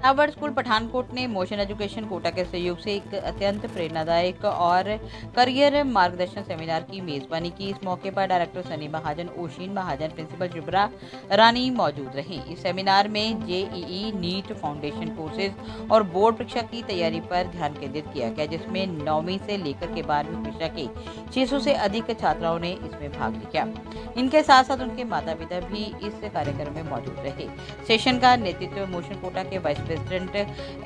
Pratapgarh school Pathankot ने motion education Kota के सहयोग से एक अत्यंत प्रेरणादायक और करियर मार्गदर्शन सेमिनार की मेजबानी की। इस मौके पर डायरेक्टर सनी महाजन, ओशिन महाजन, प्रिंसिपल जुबरा रानी मौजूद रहीं। इस सेमिनार में जेईई, नीट, फाउंडेशन कोर्सेज और बोर्ड परीक्षा की तैयारी पर ध्यान केंद्रित किया गया, जिसमें 9वीं से लेकर के 12वीं परीक्षा के 600 से अधिक छात्राओं ने इसमें भाग लिया। इनके साथ साथ उनके माता पिता भी इस कार्यक्रम में मौजूद रहे। सेशन का नेतृत्व मोशन कोटा के वाइस प्रेसिडेंट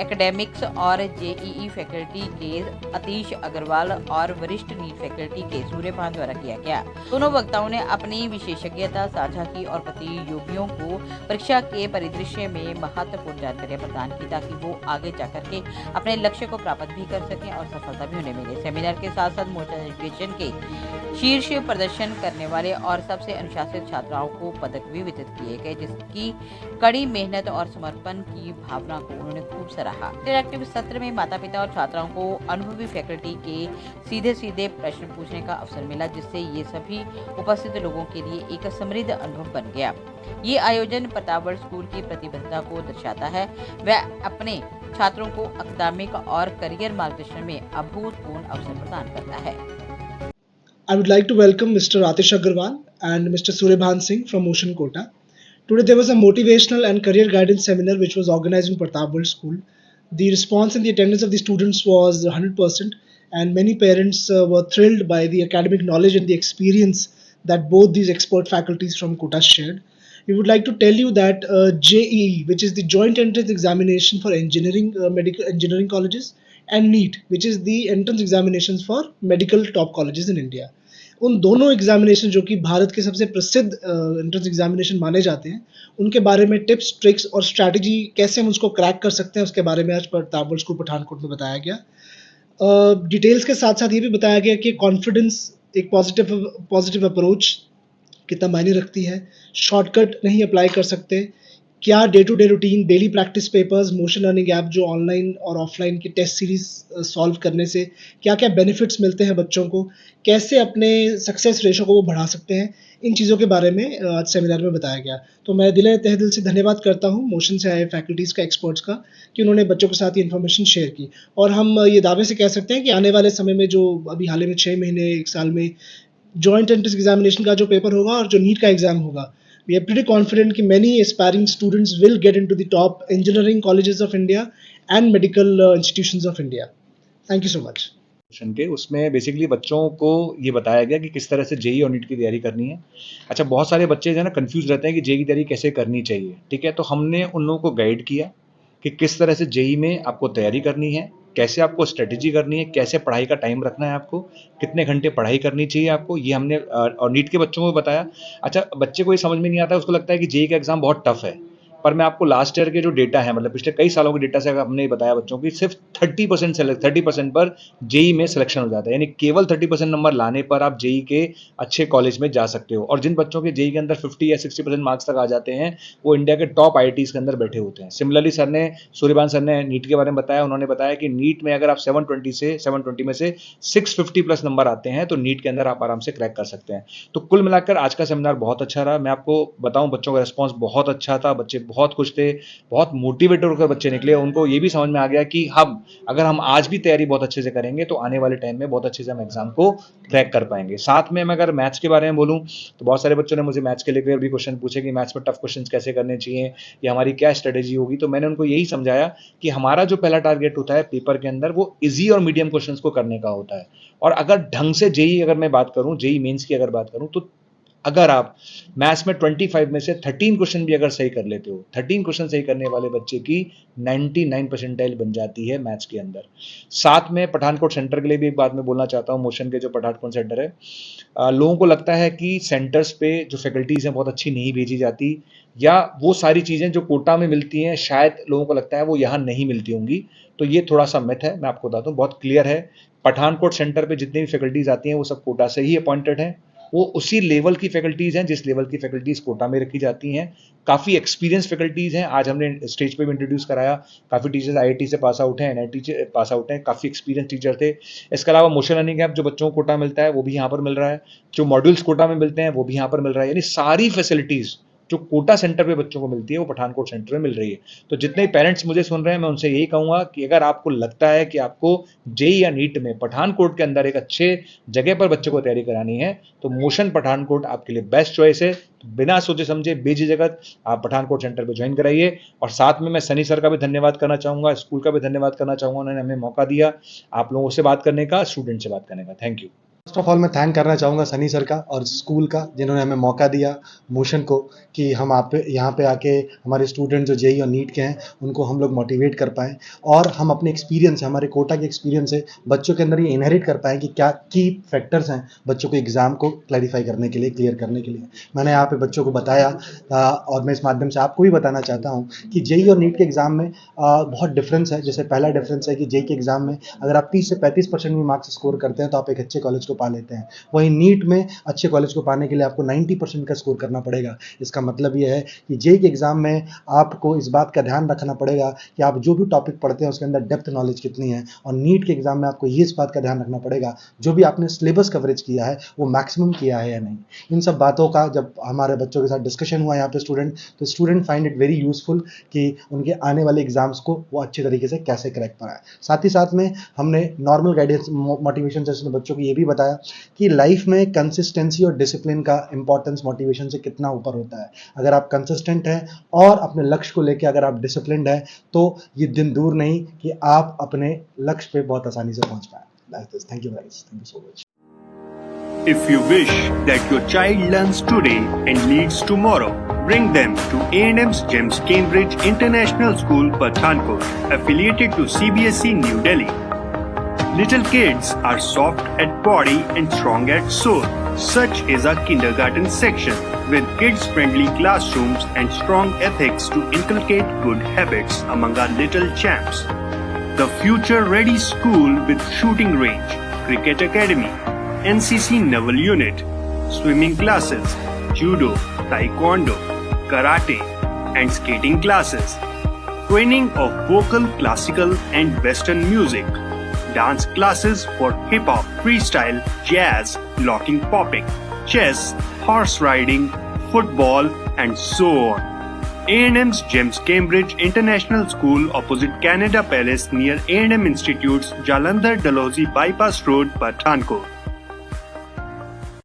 एकेडमिक्स और जेईई फैकल्टी के अतीश अग्रवाल और वरिष्ठ नीट फैकल्टी के सूर्यभान द्वारा किया गया। दोनों वक्ताओं ने अपनी विशेषज्ञता साझा की और प्रतियोगियों को परीक्षा के परिदृश्य में महत्वपूर्ण जानकारियां प्रदान की, ताकि वो आगे जाकर के अपने लक्ष्य को प्राप्त भी कर सकें और सफलता भी उन्हें मिले। सेमिनार के साथ साथ मोशन एजुकेशन के शीर्ष प्रदर्शन करने वाले और सबसे अनुशासित छात्राओं को पदक भी वितरित किए गए, जिसकी कड़ी मेहनत और समर्पण की भावना को उन्होंने खूब सराहा। इंटरैक्टिव सत्र में माता पिता और छात्राओं को अनुभवी फैकल्टी के सीधे सीधे प्रश्न पूछने का अवसर मिला, जिससे ये सभी उपस्थित लोगों के लिए एक समृद्ध अनुभव बन गया। ये आयोजन प्रतापगढ़ स्कूल की प्रतिबद्धता को दर्शाता है। वह अपने छात्रों को अकादमिक और करियर मार्गदर्शन में अभूतपूर्व अवसर प्रदान करता है। I would like to welcome Mr. Atish Agarwal and Mr. Surebhan Singh from Motion Kota. Today there was a motivational and career guidance seminar which was organized in Pratapgarh School. The response and the attendance of the students was 100%, and many parents were thrilled by the academic knowledge and the experience that both these expert faculties from Kota shared. We would like to tell you that JEE, which is the Joint Entrance Examination for medical engineering colleges, and NEET, which is the entrance examinations for medical top colleges in India. उन दोनों examination जो कि भारत के सबसे प्रसिद्ध entrance examination माने जाते हैं, उनके बारे में टिप्स, ट्रिक्स और स्ट्रैटेजी कैसे हम उसको क्रैक कर सकते हैं, उसके बारे में आज प्रतापगढ़ स्कूल पठानकोट में बताया गया। डिटेल्स के साथ साथ ये भी बताया गया कि कॉन्फिडेंस, एक पॉजिटिव अप्रोच कितना मायने रखती है, शॉर्टकट नहीं अप्लाई कर सकते, क्या day to day routine, daily practice papers, motion learning app जो ऑनलाइन और ऑफलाइन की टेस्ट सीरीज सॉल्व करने से क्या क्या बेनिफिट्स मिलते हैं बच्चों को, कैसे अपने सक्सेस रेशो को वो बढ़ा सकते हैं, इन चीज़ों के बारे में आज सेमिनार में बताया गया। तो मैं तहे दिल से धन्यवाद करता हूँ मोशन से आए फैकल्टीज़ का, एक्सपर्ट्स का, कि उन्होंने बच्चों के साथ ये इन्फॉर्मेशन शेयर की। और हम ये दावे से कह सकते हैं कि आने वाले समय में जो अभी हाल ही में 6 महीने 1 साल में जॉइंट एंट्रेंस एग्जामिनेशन का जो पेपर होगा और जो नीट का एग्जाम होगा, we are pretty confident that many aspiring students will get into the top engineering colleges of India and medical institutions of India. Thank you so much. के उसमें basically बच्चों को ये बताया गया कि किस तरह से जेई और नीट की तैयारी करनी है। अच्छा, बहुत सारे बच्चे जो है ना कंफ्यूज रहते हैं कि जेई की तैयारी कैसे करनी चाहिए, ठीक है। तो हमने उन लोगों को गाइड किया कि किस तरह से जेई में आपको तैयारी करनी है, कैसे आपको स्ट्रेटेजी करनी है, कैसे पढ़ाई का टाइम रखना है आपको, कितने घंटे पढ़ाई करनी चाहिए आपको, ये हमने और नीट के बच्चों को बताया। अच्छा, बच्चे को ये समझ में नहीं आता, उसको लगता है कि जेई का एग्जाम बहुत टफ है, पर मैं आपको लास्ट ईयर के जो डेटा है, मतलब पिछले कई सालों के डेटा से हमने बताया बच्चों की सिर्फ 30% पर जेई में सिलेक्शन हो जाता है, यानी केवल 30% नंबर लाने पर आप जेई के अच्छे कॉलेज में जा सकते हो। और जिन बच्चों के जेई के अंदर 50 या 60% मार्क्स तक आ जाते हैं, वो इंडिया के टॉप आईआईटीज के अंदर बैठे होते हैं। सिमिलरली सूर्यभान सर ने नीट के बारे में बताया। उन्होंने बताया कि नीट में अगर आप 720 में से 650 प्लस नंबर आते हैं तो नीट के अंदर आप आराम से क्रैक कर सकते हैं। तो कुल मिलाकर आज का सेमिनार बहुत अच्छा रहा। मैं आपको बताऊं, बच्चों का रिस्पॉन्स बहुत अच्छा था, बच्चे बहुत खुश थे, बहुत मोटिवेटेड होकर बच्चे निकले। उनको ये भी समझ में आ गया कि अगर हम आज भी तैयारी बहुत अच्छे से करेंगे तो आने वाले टाइम में बहुत अच्छे से हम एग्जाम को क्रैक कर पाएंगे। साथ में मैं अगर मैथ्स के बारे में बोलूं तो बहुत सारे बच्चों ने मुझे मैथ्स के लेकर भी क्वेश्चन पूछे कि मैथ्स में टफ क्वेश्चन कैसे करने चाहिए या हमारी क्या स्ट्रेटेजी होगी। तो मैंने उनको यही समझाया कि हमारा जो पहला टारगेट होता है पेपर के अंदर, वो इजी और मीडियम क्वेश्चंस को करने का होता है। और अगर ढंग से जेई अगर मैं बात करूं, जेई मेंस की अगर बात करूं, तो अगर आप मैथ्स में 25 में से 13 क्वेश्चन भी अगर सही कर लेते हो, 13 क्वेश्चन सही करने वाले बच्चे की 99 परसेंटाइल बन जाती है मैथ्स के अंदर। साथ में पठानकोट सेंटर के लिए भी एक बात मैं बोलना चाहता हूँ। मोशन के जो पठानकोट सेंटर है, लोगों को लगता है कि सेंटर्स पे जो फैकल्टीज हैं बहुत अच्छी नहीं भेजी जाती, या वो सारी चीज़ें जो कोटा में मिलती हैं शायद लोगों को लगता है वो यहाँ नहीं मिलती होंगी। तो ये थोड़ा सा मिथ है, मैं आपको बता दूँ, बहुत क्लियर है। पठानकोट सेंटर पे जितनी भी फैकल्टीज आती हैं वो सब कोटा से ही अपॉइंटेड हैं। वो उसी लेवल की फैकल्टीज हैं जिस लेवल की फैकल्टीज कोटा में रखी जाती हैं। काफ़ी एक्सपीरियंस फैकल्टीज हैं। आज हमने स्टेज पे भी इंट्रोड्यूस कराया, काफ़ी टीचर्स आईआईटी से पास आउट हैं, एनआईटी से पास आउट हैं, काफ़ी एक्सपीरियंस टीचर थे। इसके अलावा मोशन लर्निंग ऐप जो बच्चों को कोटा मिलता है वो भी यहाँ पर मिल रहा है, जो मॉड्यूल्स कोटा में मिलते हैं वो भी यहाँ पर मिल रहा है। यानी सारी फैसिलिटीज़ जो कोटा सेंटर पे बच्चों को मिलती है वो पठानकोट सेंटर में मिल रही है। तो जितने पेरेंट्स मुझे सुन रहे हैं मैं उनसे यही कहूँगा कि अगर आपको लगता है कि आपको जेईई या नीट में पठानकोट के अंदर एक अच्छे जगह पर बच्चों को तैयारी करानी है तो मोशन पठानकोट आपके लिए बेस्ट चॉइस है। तो बिना सोचे समझे बेझिझक आप पठानकोट सेंटर पर ज्वाइन कराइए। और साथ में मैं सनी सर का भी धन्यवाद करना चाहूँगा, स्कूल का भी धन्यवाद करना चाहूँगा, उन्होंने हमें मौका दिया आप लोगों से बात करने का, स्टूडेंट से बात करने का। Thank you. First of all मैं थैंक करना चाहूँगा सनी सर का और स्कूल का जिन्होंने हमें मौका दिया मोशन को कि हम आप यहाँ पे आके हमारे स्टूडेंट जो जेईई और नीट के हैं उनको हम लोग मोटिवेट कर पाएँ और हम अपने एक्सपीरियंस से, हमारे कोटा के एक्सपीरियंस से बच्चों के अंदर ये इनहेरिट कर पाएँ कि क्या की फैक्टर्स हैं बच्चों को एग्ज़ाम को क्लैरिफाई करने के लिए, क्लियर करने के लिए। मैंने यहाँ पे बच्चों को बताया और मैं इस माध्यम से आपको भी बताना चाहता हूँ कि जेईई और नीट के एग्ज़ाम में बहुत डिफरेंस है। जैसे पहला डिफरेंस है कि जेईई के एग्ज़ाम में अगर आप 30 से 35% भी मार्क्स स्कोर करते हैं तो आप एक अच्छे कॉलेज को पा लेते हैं। वहीं नीट में अच्छे कॉलेज को पाने के लिए आपको 90% का स्कोर करना पड़ेगा। इसका मतलब यह है कि जेईई के एग्ज़ाम में आपको इस बात का ध्यान रखना पड़ेगा कि आप जो भी टॉपिक पढ़ते हैं उसके अंदर डेप्थ नॉलेज कितनी है, और नीट के एग्ज़ाम में आपको ये इस बात का ध्यान रखना पड़ेगा जो भी आपने सिलेबस कवरेज किया है वो मैक्सिमम किया है या नहीं। इन सब बातों का जब हमारे बच्चों के साथ डिस्कशन हुआ यहाँ पे तो student find it very useful कि उनके आने वाले एग्जाम्स को वो अच्छे तरीके से कैसे क्रैक कराए। साथ ही साथ में हमने नॉर्मल गाइडेंस मोटिवेशन सेशन में बच्चों को ये भी बताया कि लाइफ में कंसिस्टेंसी और डिसिप्लिन का इंपॉर्टेंस मोटिवेशन से कितना ऊपर होता है। अगर आप कंसिस्टेंट हैं और अपने लक्ष्य को लेकर अगर आप डिसिप्लिन्ड हैं तो ये दिन दूर नहीं कि आप अपने लक्ष्य पे बहुत आसानी से पहुंच पाएं। Thank you guys, thank you so much. If you wish that your child learns today and leads tomorrow, bring them to A&M's GEMS Cambridge International School, Pathankot, affiliated to CBSE New Delhi. Little kids are soft at body and strong at soul. Such is our kindergarten section with kids-friendly classrooms and strong ethics to inculcate good habits among our little champs. The future-ready school with shooting range, cricket academy, NCC Naval Unit, swimming classes, judo, taekwondo, karate and skating classes, training of vocal, classical and western music, dance classes for hip-hop, freestyle, jazz, locking popping, chess, horse riding, football and so on. A&M's GEMS Cambridge International School opposite Canada Palace near A&M Institute's Jalandhar Dalhousie Bypass Road, Pathankot.